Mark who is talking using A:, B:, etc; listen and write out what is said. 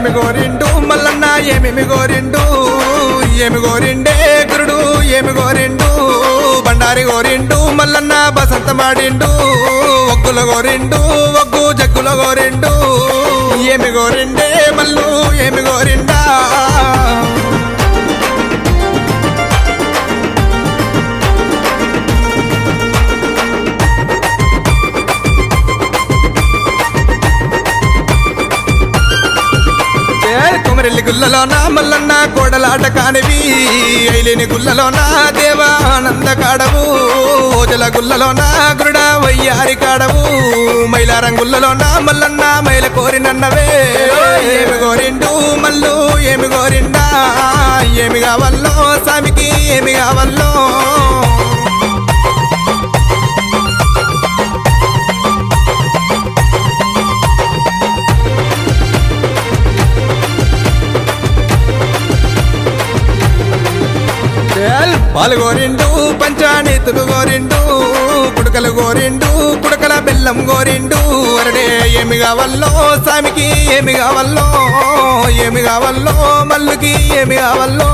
A: ఏమి గోరిండు మల్లన్న ఏమేమి గోరిండు ఏమి గోరిండే గురుడు ఏమి గోరిండు బండారి గోరిండు మల్లన్న బసంత మాడిండు ఒగ్గుల గోరిండు ఒగ్గు జగ్గుల గోరిండు ఏమి గోరిండే మల్లు ఏమి గోరిండా కొమరెల్లి గుల్లలోన మల్లన్న కోడలాట కానివి ఐలేని గుల్లలోన దేవానంద కాడవు ఓజల గుల్లలోన గురుడ వయ్యారి కాడవు మైలారం గుల్లలోన మల్లన్న మైల కోరినన్నవే ఏమి గోరిండు మల్లు ఏమి గోరిండా ఏమి కావల్లో స్వామికి ఏమి కావల్లో పాలు గోరిండు పంచానీతులు గోరిండు కుడకలు గోరిండు కుడకల బెల్లం గోరిండు అరడే ఏమి కావల్లో స్వామికి ఏమి కావల్లో ఏమి కావల్లో మల్లుకి ఏమి కావల్లో